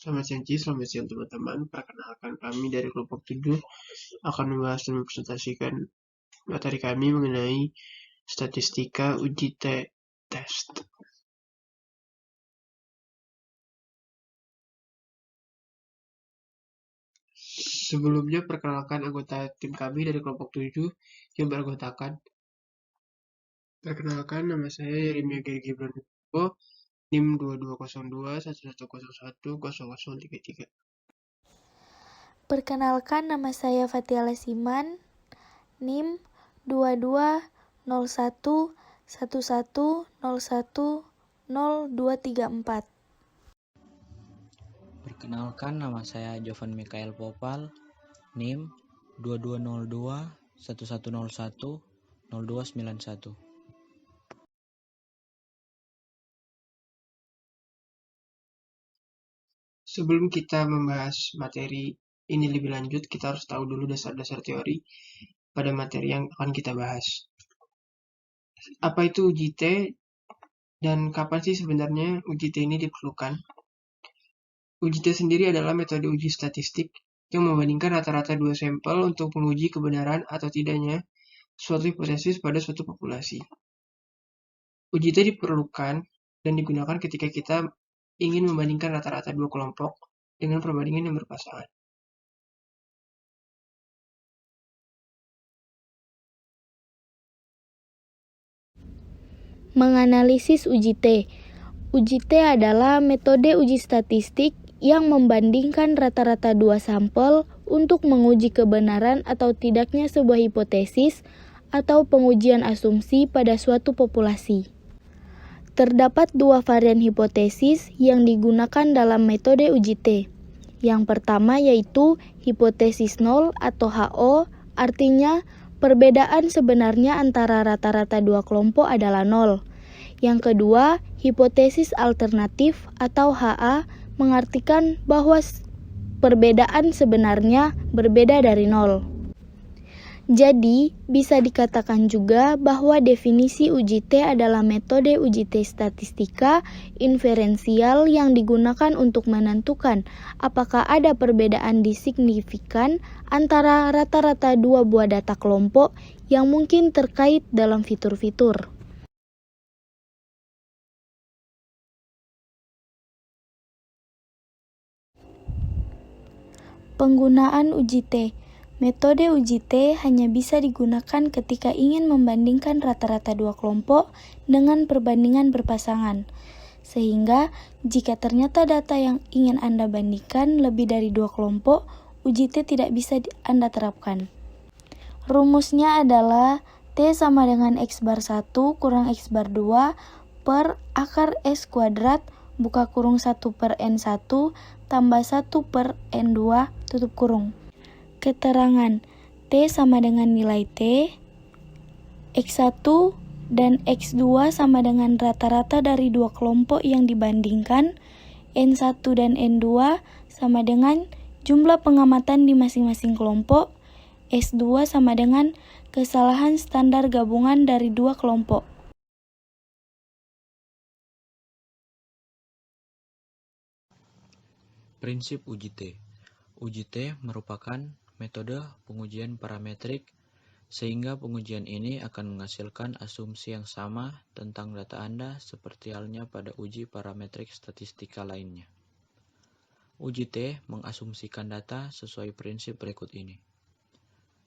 Selamat siang teman-teman. Perkenalkan, kami dari kelompok 7 akan membahas dan mempresentasikan materi kami mengenai statistika uji test. Sebelumnya, perkenalkan anggota tim kami dari kelompok 7 yang beranggotakan. Perkenalkan, nama saya Yeremia Gary Gibran Wibowo, NIM 2202 1101 0033. Perkenalkan, nama saya Fatiala Siman, NIM 220111010234. Perkenalkan, nama saya Jovan Mikael Popal, NIM 2202 1101 0291. Sebelum kita membahas materi ini lebih lanjut, kita harus tahu dulu dasar-dasar teori pada materi yang akan kita bahas. Apa itu uji T dan kapan sih sebenarnya uji T ini diperlukan? Uji T sendiri adalah metode uji statistik yang membandingkan rata-rata dua sampel untuk menguji kebenaran atau tidaknya suatu hipotesis pada suatu populasi. Uji T diperlukan dan digunakan ketika kita ingin membandingkan rata-rata dua kelompok dengan perbandingan yang berpasangan. Menganalisis uji T. Uji T adalah metode uji statistik yang membandingkan rata-rata dua sampel untuk menguji kebenaran atau tidaknya sebuah hipotesis atau pengujian asumsi pada suatu populasi. Terdapat dua varian hipotesis yang digunakan dalam metode uji T. Yang pertama yaitu hipotesis nol atau HO, artinya perbedaan sebenarnya antara rata-rata dua kelompok adalah nol. Yang kedua, hipotesis alternatif atau HA mengartikan bahwa perbedaan sebenarnya berbeda dari nol. Jadi, bisa dikatakan juga bahwa definisi uji T adalah metode uji T statistika inferensial yang digunakan untuk menentukan apakah ada perbedaan signifikan antara rata-rata dua buah data kelompok yang mungkin terkait dalam fitur-fitur. Penggunaan uji T. Metode uji T hanya bisa digunakan ketika ingin membandingkan rata-rata dua kelompok dengan perbandingan berpasangan. Sehingga, jika ternyata data yang ingin Anda bandingkan lebih dari dua kelompok, uji T tidak bisa Anda terapkan. Rumusnya adalah T sama dengan X bar 1 kurang X bar 2 per akar S kuadrat buka kurung 1 per N1 tambah 1 per N2 tutup kurung. Keterangan T sama dengan nilai T, X1 dan X2 sama dengan rata-rata dari dua kelompok yang dibandingkan, N1 dan N2 sama dengan jumlah pengamatan di masing-masing kelompok, S2 sama dengan kesalahan standar gabungan dari dua kelompok. Prinsip uji T. Uji T merupakan metode pengujian parametrik sehingga pengujian ini akan menghasilkan asumsi yang sama tentang data Anda seperti halnya pada uji parametrik statistika lainnya. Uji T mengasumsikan data sesuai prinsip berikut ini.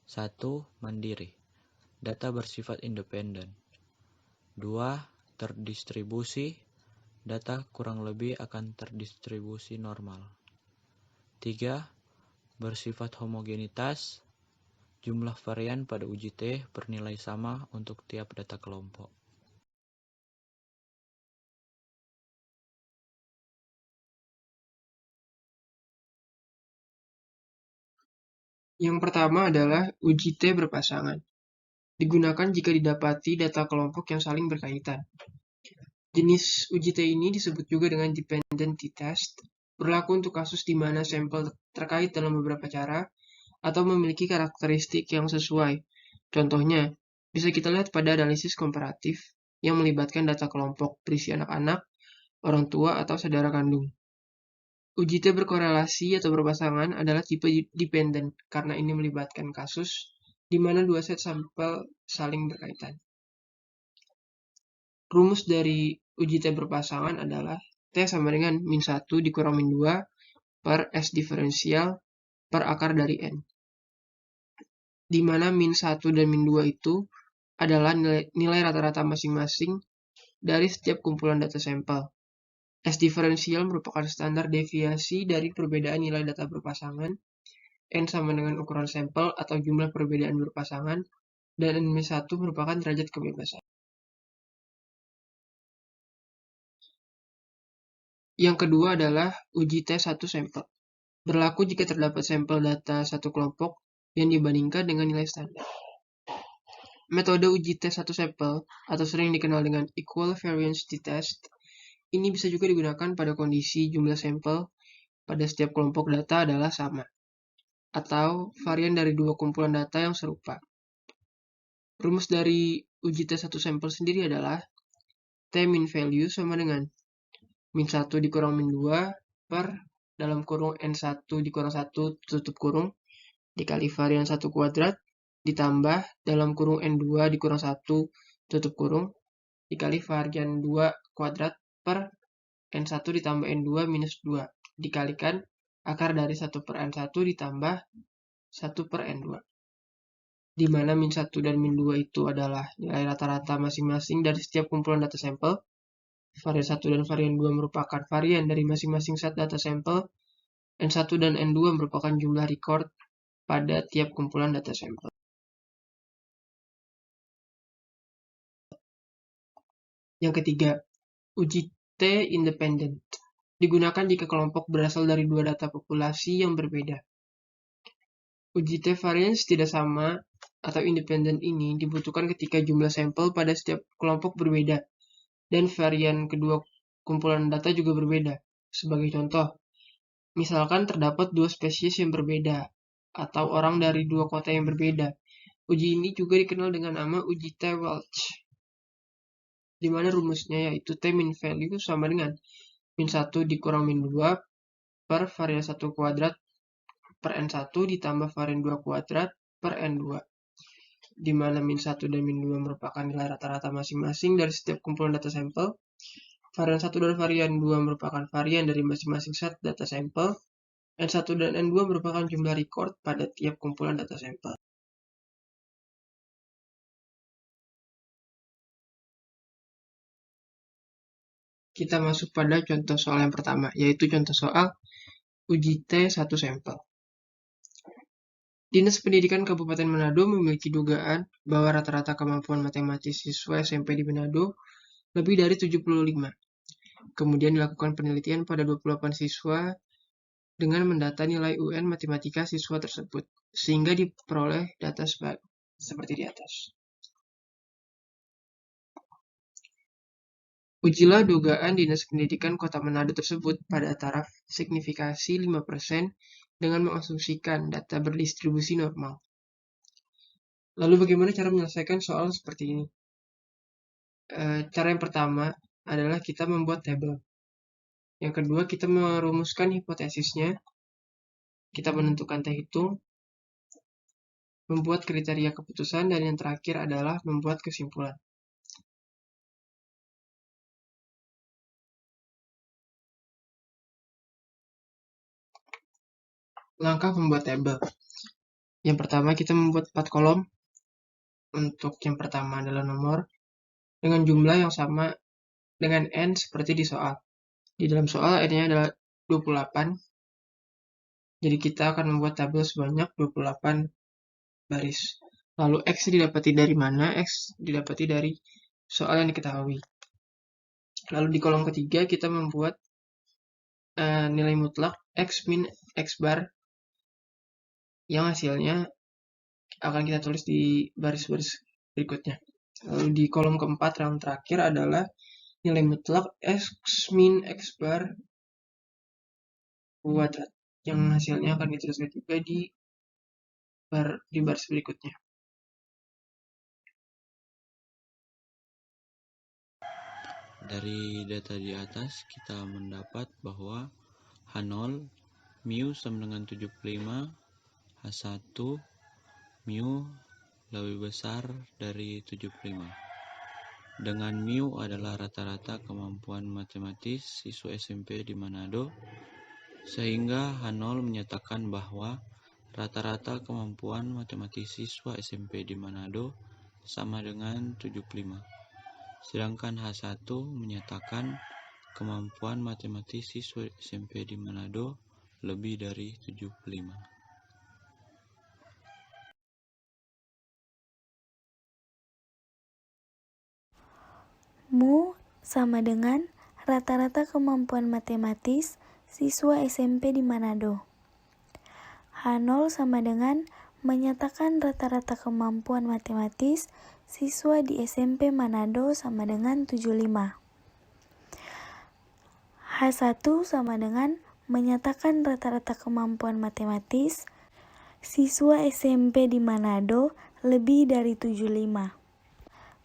1. Mandiri. Data bersifat independen. 2. Terdistribusi. Data kurang lebih akan terdistribusi normal. 3. Bersifat homogenitas. Jumlah varian pada uji T bernilai sama untuk tiap data kelompok. Yang pertama adalah uji T berpasangan. Digunakan jika didapati data kelompok yang saling berkaitan. Jenis uji T ini disebut juga dengan dependent t-test, berlaku untuk kasus di mana sampel terkait dalam beberapa cara atau memiliki karakteristik yang sesuai. Contohnya, bisa kita lihat pada analisis komparatif yang melibatkan data kelompok berisi anak-anak, orang tua, atau saudara kandung. Uji T berkorelasi atau berpasangan adalah tipe dependent karena ini melibatkan kasus di mana dua set sampel saling berkaitan. Rumus dari uji T berpasangan adalah T sama dengan min 1 dikurang min 2 per S diferensial per akar dari N. Di mana min 1 dan min 2 itu adalah nilai rata-rata masing-masing dari setiap kumpulan data sampel. S diferensial merupakan standar deviasi dari perbedaan nilai data berpasangan. N sama dengan ukuran sampel atau jumlah perbedaan berpasangan, dan N-1 merupakan derajat kebebasan. Yang kedua adalah uji T1 sampel. Berlaku jika terdapat sampel data satu kelompok yang dibandingkan dengan nilai standar. Metode uji T1 sampel, atau sering dikenal dengan equal variance t-test, ini bisa juga digunakan pada kondisi jumlah sampel pada setiap kelompok data adalah sama, atau varian dari dua kumpulan data yang serupa. Rumus dari uji T1 sampel sendiri adalah T min value sama dengan min 1 dikurang min 2 per dalam kurung N1 dikurang 1 tutup kurung dikali varian 1 kuadrat ditambah dalam kurung N2 dikurang 1 tutup kurung dikali varian 2 kuadrat per N1 ditambah N2 minus 2 dikalikan akar dari 1 per N1 ditambah 1 per N2. Di mana min 1 dan min 2 itu adalah nilai rata-rata masing-masing dari setiap kumpulan data sampel. Varian 1 dan varian 2 merupakan varian dari masing-masing set data sampel. N1 dan N2 merupakan jumlah record pada tiap kumpulan data sampel. Yang ketiga, uji T independent. Digunakan jika kelompok berasal dari dua data populasi yang berbeda. Uji T variance tidak sama atau independen ini dibutuhkan ketika jumlah sampel pada setiap kelompok berbeda dan varian kedua kumpulan data juga berbeda. Sebagai contoh, misalkan terdapat dua spesies yang berbeda atau orang dari dua kota yang berbeda. Uji ini juga dikenal dengan nama uji T-Welch, di mana rumusnya yaitu T min value sama dengan min 1 dikurang min 2 per varian 1 kuadrat per N1 ditambah varian 2 kuadrat per N2. Di mana min 1 dan min 2 merupakan nilai rata-rata masing-masing dari setiap kumpulan data sampel. Varian 1 dan varian 2 merupakan varian dari masing-masing set data sampel. N1 dan N2 merupakan jumlah record pada tiap kumpulan data sampel. Kita masuk pada contoh soal yang pertama, yaitu contoh soal uji T1 sampel. Dinas Pendidikan Kabupaten Manado memiliki dugaan bahwa rata-rata kemampuan matematis siswa SMP di Manado lebih dari 75. Kemudian dilakukan penelitian pada 28 siswa dengan mendata nilai UN matematika siswa tersebut, sehingga diperoleh data seperti di atas. Ujilah dugaan Dinas Pendidikan Kota Manado tersebut pada taraf signifikasi 5% dengan mengasumsikan data berdistribusi normal. Lalu bagaimana cara menyelesaikan soal seperti ini? Cara yang pertama adalah kita membuat tabel. Yang kedua, kita merumuskan hipotesisnya. Kita menentukan T hitung, membuat kriteria keputusan, dan yang terakhir adalah membuat kesimpulan. Langkah membuat tabel. Yang pertama, kita membuat 4 kolom. Untuk yang pertama adalah nomor dengan jumlah yang sama dengan N seperti di soal. Di dalam soal N-nya adalah 28. Jadi kita akan membuat tabel sebanyak 28 baris. Lalu X didapati dari mana? X didapati dari soal yang diketahui. Lalu di kolom ketiga kita membuat nilai mutlak X min X bar yang hasilnya akan kita tulis di baris-baris berikutnya. Lalu di kolom keempat yang terakhir adalah nilai mutlak X min X bar kuadrat yang hasilnya akan dituliskan juga di baris berikutnya. Dari data di atas kita mendapat bahwa H0, mu sama dengan 75, H1, mu lebih besar dari 75. Dengan mu adalah rata-rata kemampuan matematis siswa SMP di Manado, sehingga H0 menyatakan bahwa rata-rata kemampuan matematis siswa SMP di Manado sama dengan 75. Sedangkan H1 menyatakan kemampuan matematis siswa SMP di Manado lebih dari 75. Mu sama dengan rata-rata kemampuan matematis siswa SMP di Manado. H0 sama dengan menyatakan rata-rata kemampuan matematis siswa di SMP Manado sama dengan 75. H1 sama dengan menyatakan rata-rata kemampuan matematis siswa SMP di Manado lebih dari 75.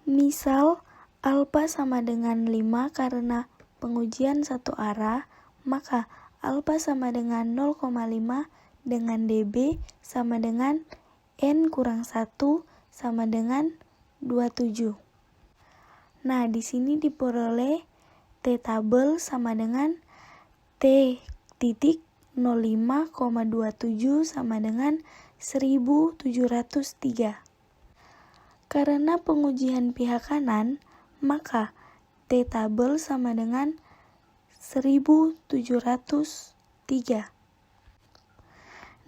Misal, alfa sama dengan 5 karena pengujian satu arah, maka alfa sama dengan 0,5 dengan dB sama dengan N kurang 1 sama dengan 27. Nah, di sini diperoleh T tabel sama dengan T titik 05,27 sama dengan 1703. Karena pengujian pihak kanan, maka T tabel sama dengan 1703.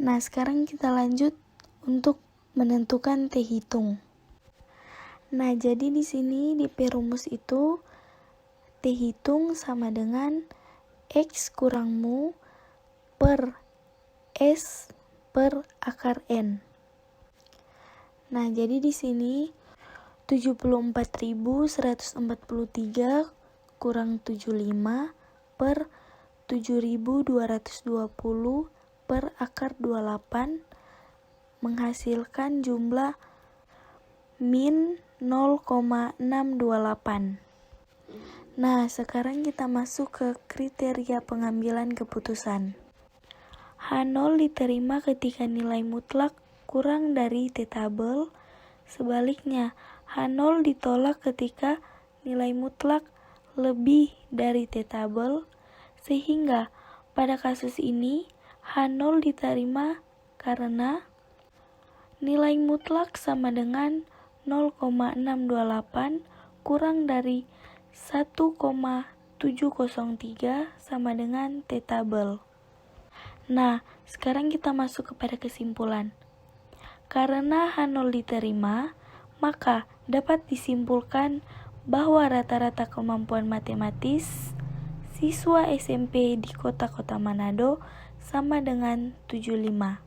Nah, sekarang kita lanjut untuk menentukan T hitung. Nah, jadi di sini di perumus itu T hitung sama dengan X kurang mu per S per akar N. Nah, jadi di sini 74.143 kurang 75 per 7.220 per akar 28 menghasilkan jumlah min 0,628. Nah, sekarang kita masuk ke kriteria pengambilan keputusan. H0 diterima ketika nilai mutlak kurang dari T tabel. Sebaliknya, H0 ditolak ketika nilai mutlak lebih dari T tabel, sehingga pada kasus ini H0 diterima karena nilai mutlak sama dengan 0,628 kurang dari 1,703 sama dengan T tabel. Nah, sekarang kita masuk kepada kesimpulan. Karena H0 diterima, maka dapat disimpulkan bahwa rata-rata kemampuan matematis siswa SMP di kota-kota Manado sama dengan 75.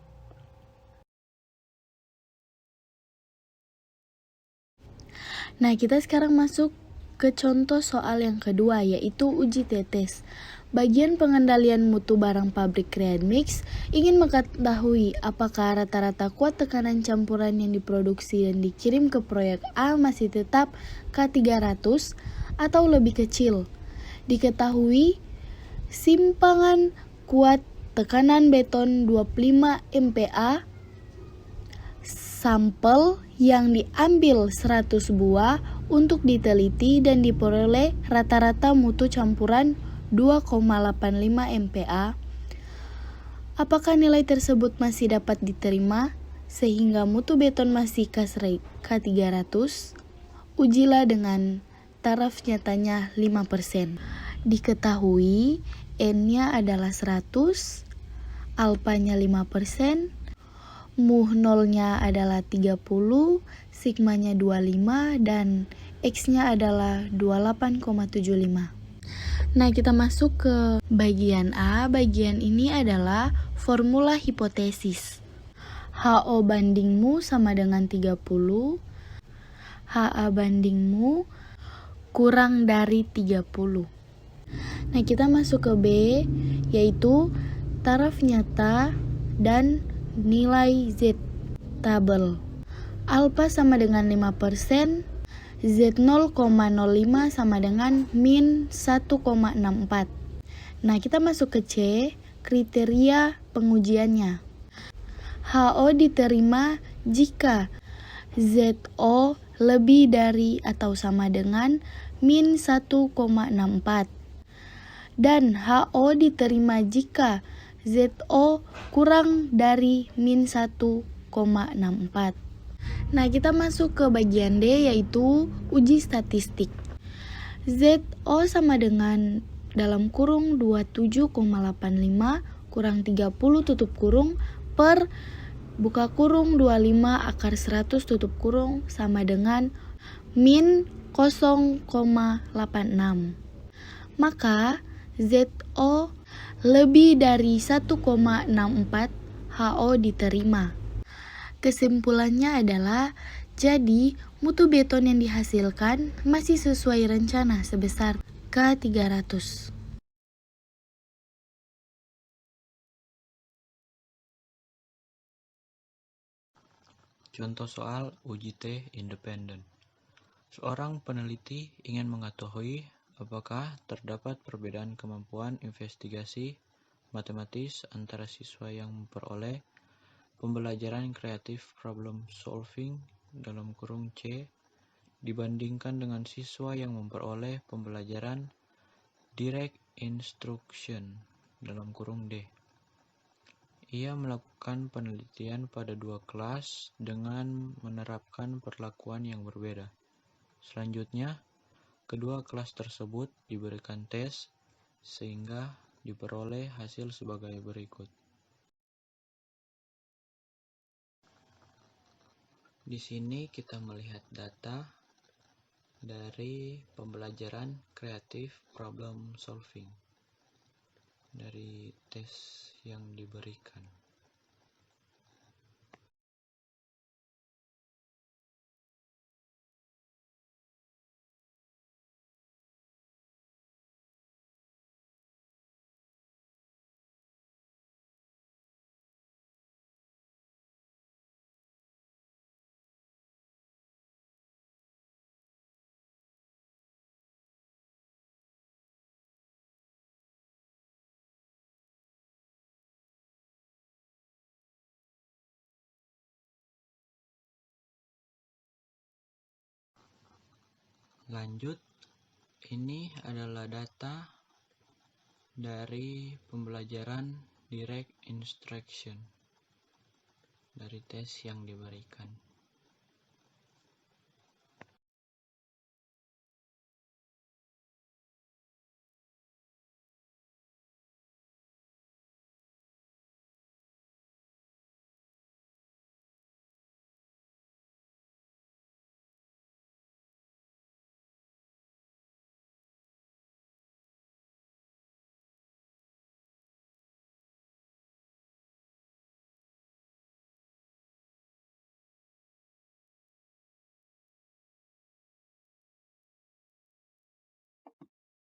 Nah, kita sekarang masuk ke contoh soal yang kedua, yaitu uji tetes. Bagian pengendalian mutu barang pabrik Creamix ingin mengetahui apakah rata-rata kuat tekanan campuran yang diproduksi dan dikirim ke proyek A masih tetap K300 atau lebih kecil. Diketahui simpangan kuat tekanan beton 25 MPa, sampel yang diambil 100 buah untuk diteliti dan diperoleh rata-rata mutu campuran 2,85 MPa. Apakah nilai tersebut masih dapat diterima sehingga mutu beton masih K300? Ujilah dengan taraf nyatanya 5%. Diketahui N-nya adalah 100, alpanya 5%, mu 0-nya adalah 30, sigmanya 25, dan X-nya adalah 28,75. Nah, kita masuk ke bagian A. Bagian ini adalah formula hipotesis. HO banding mu sama dengan 30, HA banding mu kurang dari 30. Nah, kita masuk ke B, yaitu taraf nyata dan nilai Z tabel. Alpha sama dengan 5%, Z 0,05 sama dengan min 1,64. Nah, kita masuk ke C. kriteria pengujiannya. HO diterima jika ZO lebih dari atau sama dengan min 1,64 dan HO diterima jika ZO kurang dari min 1,64. Nah, kita masuk ke bagian D, yaitu uji statistik. ZO sama dengan dalam kurung 27,85 kurang 30 tutup kurung per buka kurung 25 akar 100 tutup kurung sama dengan min 0,86. Maka ZO lebih dari 1,64 HO diterima. Kesimpulannya adalah, jadi mutu beton yang dihasilkan masih sesuai rencana sebesar K300. Contoh soal uji T independen. Seorang peneliti ingin mengetahui apakah terdapat perbedaan kemampuan investigasi matematis antara siswa yang memperoleh pembelajaran kreatif problem solving dalam kurung C dibandingkan dengan siswa yang memperoleh pembelajaran direct instruction dalam kurung D. Ia melakukan penelitian pada dua kelas dengan menerapkan perlakuan yang berbeda. Selanjutnya, kedua kelas tersebut diberikan tes sehingga diperoleh hasil sebagai berikut. Di sini kita melihat data dari pembelajaran kreatif problem solving dari tes yang diberikan. Lanjut, ini adalah data dari pembelajaran direct instruction dari tes yang diberikan.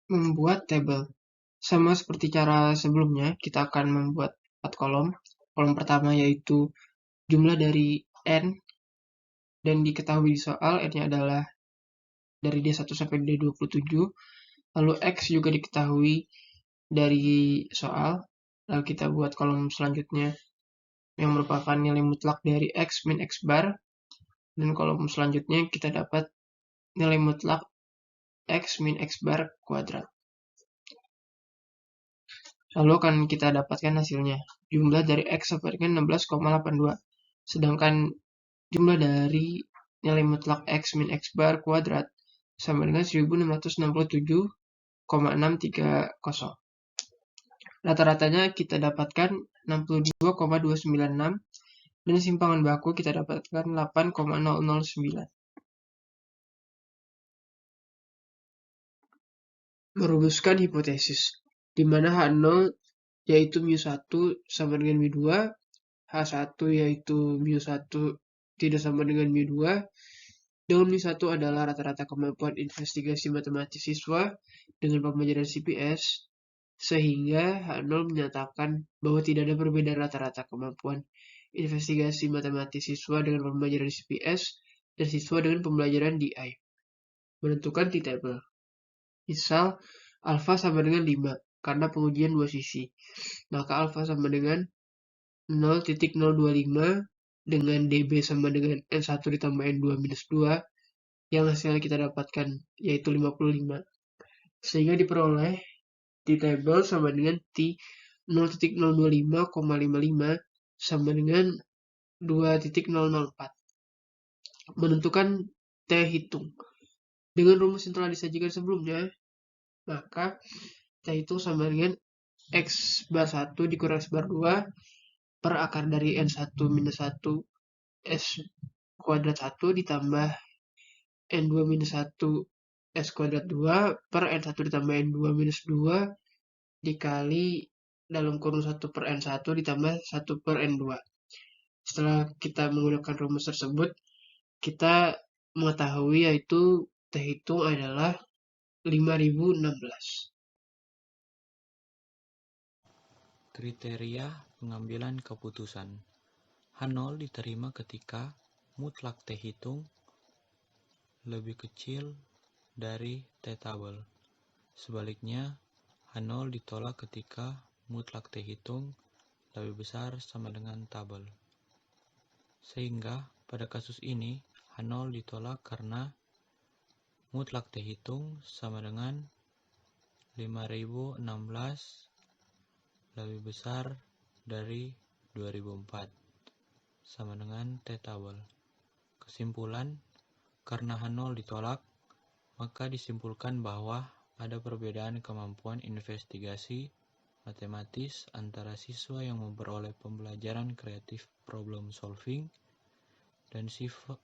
Membuat tabel. Sama seperti cara sebelumnya, kita akan membuat 4 kolom. Kolom pertama yaitu jumlah dari N, dan diketahui di soal N-nya adalah dari D1 sampai D27. Lalu X juga diketahui dari soal. Lalu kita buat kolom selanjutnya yang merupakan nilai mutlak dari X min X bar. Dan kolom selanjutnya kita dapat nilai mutlak X min X bar kuadrat. Lalu akan kita dapatkan hasilnya. Jumlah dari X sama dengan 16,82. Sedangkan jumlah dari nilai mutlak X min X bar kuadrat sama dengan 1667,630. Rata-ratanya kita dapatkan 62,296 dan simpangan baku kita dapatkan 8,009. Merumuskan hipotesis, di mana H0 yaitu mu1 sama dengan mu2, H1 yaitu mu1 tidak sama dengan mu2, dan mu1 adalah rata-rata kemampuan investigasi matematis siswa dengan pembelajaran CPS, sehingga H0 menyatakan bahwa tidak ada perbedaan rata-rata kemampuan investigasi matematis siswa dengan pembelajaran CPS dan siswa dengan pembelajaran DI. Menentukan T-table. Misal, alfa sama dengan 5, karena pengujian dua sisi. Maka alfa sama dengan 0.025 dengan dB sama dengan N1 ditambah N2 minus 2 yang hasilnya kita dapatkan yaitu 55. Sehingga diperoleh di tabel sama dengan T 0.025,55 sama dengan 2.004. Menentukan T hitung. Dengan rumus yang telah disajikan sebelumnya, maka T hitung sama dengan X bar 1 dikurang X bar 2 per akar dari N1 minus 1 S kuadrat 1 ditambah N2 minus 1 S kuadrat 2 per N1 ditambah N2 minus 2 dikali dalam kurung 1 per N1 ditambah 1 per N2. Setelah kita menggunakan rumus tersebut, kita mengetahui yaitu T hitung adalah 5016. Kriteria pengambilan keputusan. H0 diterima ketika mutlak T hitung lebih kecil dari T tabel. Sebaliknya, H0 ditolak ketika mutlak T hitung lebih besar sama dengan tabel. Sehingga pada kasus ini H0 ditolak karena mutlak T hitung sama dengan 5016 lebih besar dari 2004 sama dengan T tabel. Kesimpulan, karena H0 ditolak, maka disimpulkan bahwa ada perbedaan kemampuan investigasi matematis antara siswa yang memperoleh pembelajaran kreatif problem solving dan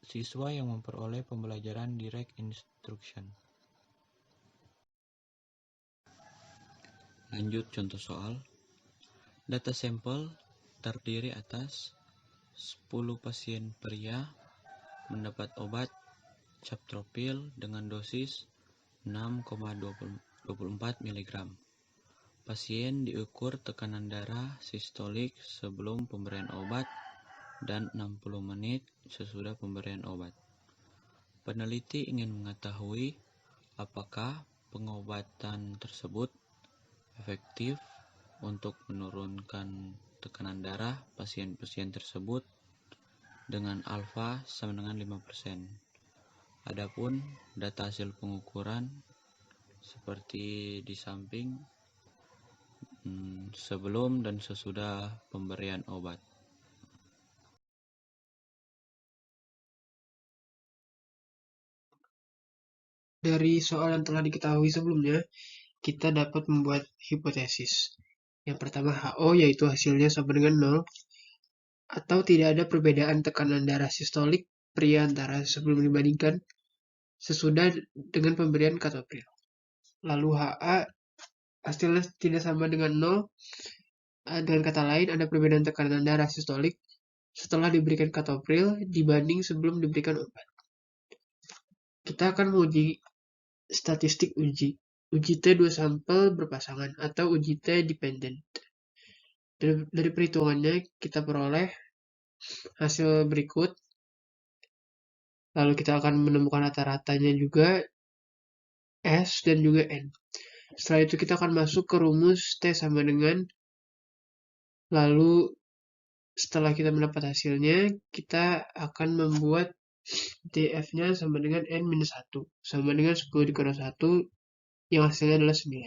siswa yang memperoleh pembelajaran direct instruction. Lanjut contoh soal. Data sampel terdiri atas 10 pasien pria mendapat obat captropil dengan dosis 6,24 mg. Pasien diukur tekanan darah sistolik sebelum pemberian obat dan 60 menit sesudah pemberian obat. Peneliti ingin mengetahui apakah pengobatan tersebut efektif untuk menurunkan tekanan darah pasien-pasien tersebut dengan alfa sama dengan 5%. Adapun data hasil pengukuran seperti di samping sebelum dan sesudah pemberian obat. Dari soal yang telah diketahui sebelumnya, kita dapat membuat hipotesis. Yang pertama HO yaitu hasilnya sama dengan 0 atau tidak ada perbedaan tekanan darah sistolik pria antara sebelum dibandingkan sesudah dengan pemberian captopril. Lalu HA hasilnya tidak sama dengan 0. Dengan kata lain, ada perbedaan tekanan darah sistolik setelah diberikan captopril dibanding sebelum diberikan obat. Kita akan menguji statistik uji T dua sampel berpasangan atau uji T dependent. Dari perhitungannya kita peroleh hasil berikut. Lalu kita akan menemukan rata-ratanya juga S dan juga N. Setelah itu kita akan masuk ke rumus T sama dengan, lalu setelah kita mendapat hasilnya, kita akan membuat DF-nya sama dengan N-1, sama dengan 10 dikurang 1, yang hasilnya adalah 9.